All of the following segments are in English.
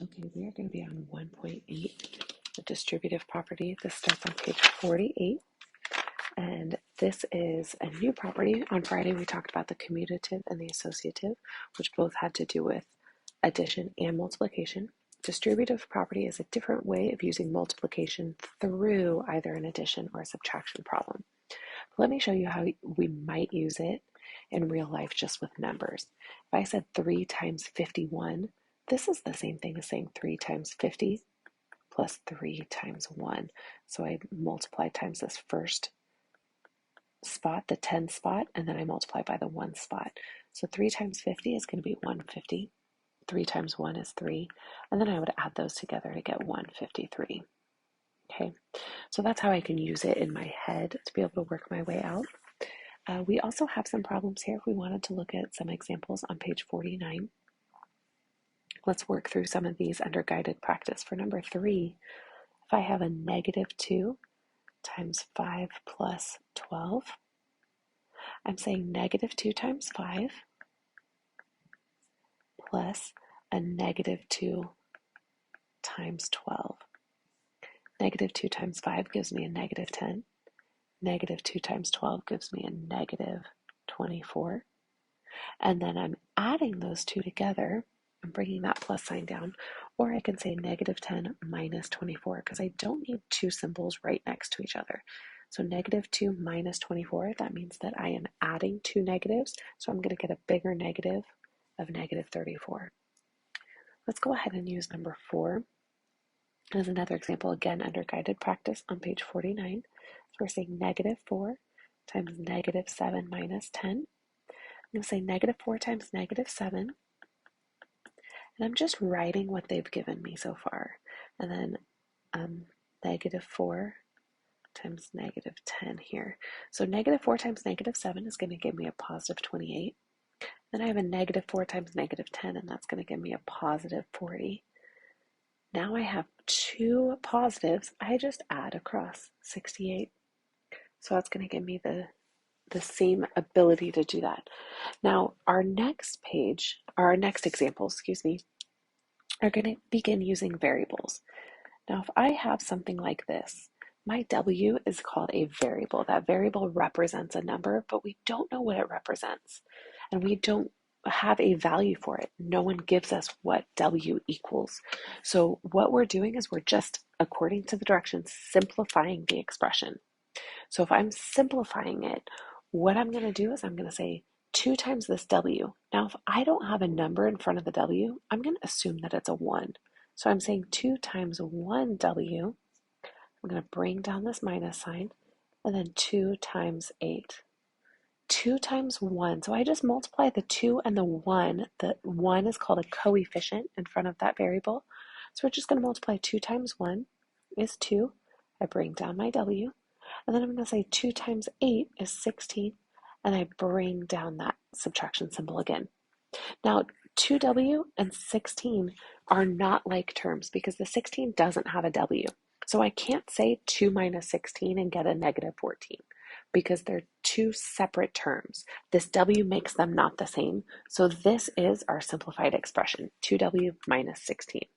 Okay, we are going to be on 1.8, the distributive property. This starts on page 48, and this is a new property. On Friday, we talked about the commutative and the associative, which both had to do with addition and multiplication. Distributive property is a different way of using multiplication through either an addition or a subtraction problem. Let me show you how we might use it in real life just with numbers. If I said 3 times 51, this is the same thing as saying 3 times 50 plus 3 times 1. So I multiply times this first spot, the 10 spot, and then I multiply by the 1 spot. So 3 times 50 is going to be 150. 3 times 1 is 3. And then I would add those together to get 153. Okay, so that's how I can use it in my head to be able to work my way out. We also have some problems here if we wanted to look at some examples on page 49. Let's work through some of these under guided practice. For number 3, if I have a -2 times 5 plus 12, I'm saying -2 times 5 plus a -2 times 12. -2 times 5 gives me a -10. -2 times 12 gives me a -24. And then I'm adding those two together. I'm bringing that plus sign down. Or I can say -10 minus 24 because I don't need two symbols right next to each other. So -2 minus 24, that means that I am adding two negatives. So I'm going to get a bigger negative of -34. Let's go ahead and use number 4 as another example, again under guided practice on page 49. So we're saying -4 times -7 minus 10. I'm going to say -4 times -7, and I'm just writing what they've given me so far. And then -4 times -10 here. So -4 times -7 is going to give me a positive 28. Then I have a -4 times -10, and that's going to give me a positive 40. Now I have two positives. I just add across 68. So that's going to give me the same ability to do that. Now, our next page, or our next example, are going to begin using variables. Now, if I have something like this, my W is called a variable. That variable represents a number, but we don't know what it represents, and we don't have a value for it. No one gives us what W equals. So what we're doing is we're just, according to the directions, simplifying the expression. So if I'm simplifying it, what I'm going to do is I'm going to say 2 times this W. Now, if I don't have a number in front of the W, I'm going to assume that it's a 1. So I'm saying 2 times 1W. I'm going to bring down this minus sign, and then 2 times 8. 2 times 1. So I just multiply the 2 and the 1. The 1 is called a coefficient in front of that variable. So we're just going to multiply 2 times 1 is 2. I bring down my W. And then I'm going to say 2 times 8 is 16. And I bring down that subtraction symbol again. Now, 2W and 16 are not like terms because the 16 doesn't have a W. So I can't say 2 minus 16 and get a -14 because they're two separate terms. This W makes them not the same. So this is our simplified expression, 2W minus 16.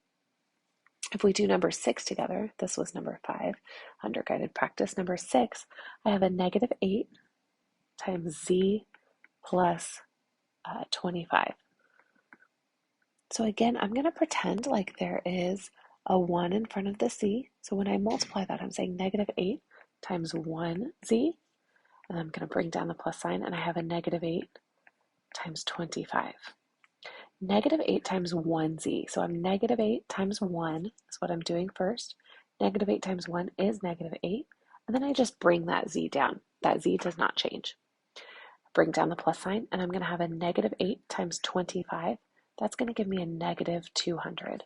If we do number 6 together, this was number 5 under guided practice. Number 6, I have a -8 times Z plus 25. So again, I'm going to pretend like there is a 1 in front of the Z. So when I multiply that, I'm saying -8 times 1Z. And I'm going to bring down the plus sign, and I have a -8 times 25. -8 times 1Z. So I'm -8 times 1 is what I'm doing first. -8 times 1 is -8. And then I just bring that Z down. That Z does not change. Bring down the plus sign, and I'm going to have a -8 times 25. That's going to give me a -200.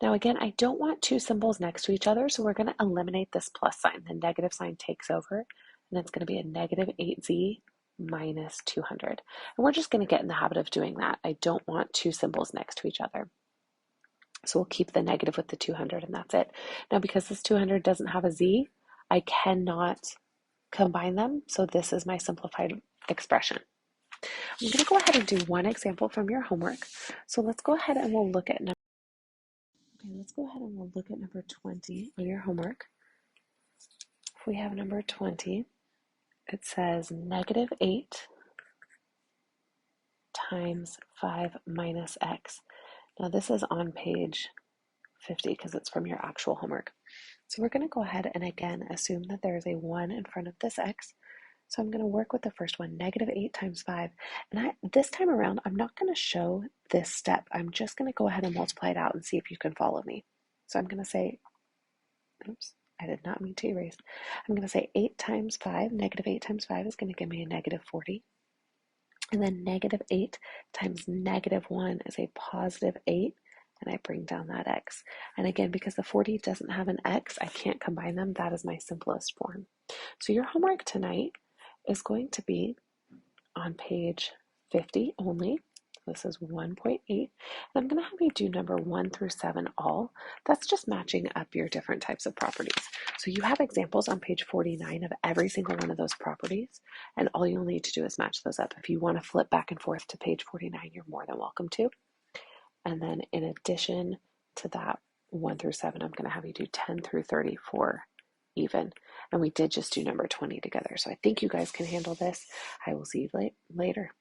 Now again, I don't want two symbols next to each other, so we're going to eliminate this plus sign. The negative sign takes over, and it's going to be a -8Z minus 200. And we're just going to get in the habit of doing that. I don't want two symbols next to each other. So we'll keep the negative with the 200, and that's it. Now because this 200 doesn't have a Z, I cannot combine them, so this is my simplified expression. I'm going to go ahead and do one example from your homework. So let's go ahead and we'll look at Okay, let's go ahead and we'll look at number 20 on your homework. If we have number 20, it says negative 8 times 5 minus x. Now this is on page 50 because it's from your actual homework. So we're going to go ahead and again assume that there is a 1 in front of this x. So I'm going to work with the first one, negative 8 times 5. And this time around, I'm not going to show this step. I'm just going to go ahead and multiply it out and see if you can follow me. So I'm going to say, oops, I did not mean to erase. I'm going to say 8 times 5, negative 8 times 5 is going to give me a negative 40. And then negative 8 times negative 1 is a positive 8. And I bring down that x. And again, because the 40 doesn't have an x, I can't combine them. That is my simplest form. So your homework tonight is going to be on page 50 only. This is 1.8. And I'm going to have you do number 1 through 7 all. That's just matching up your different types of properties. So you have examples on page 49 of every single one of those properties. And all you'll need to do is match those up. If you want to flip back and forth to page 49, you're more than welcome to. And then in addition to that 1 through 7, I'm going to have you do 10 through 34 even. And we did just do number 20 together. So I think you guys can handle this. I will see you later.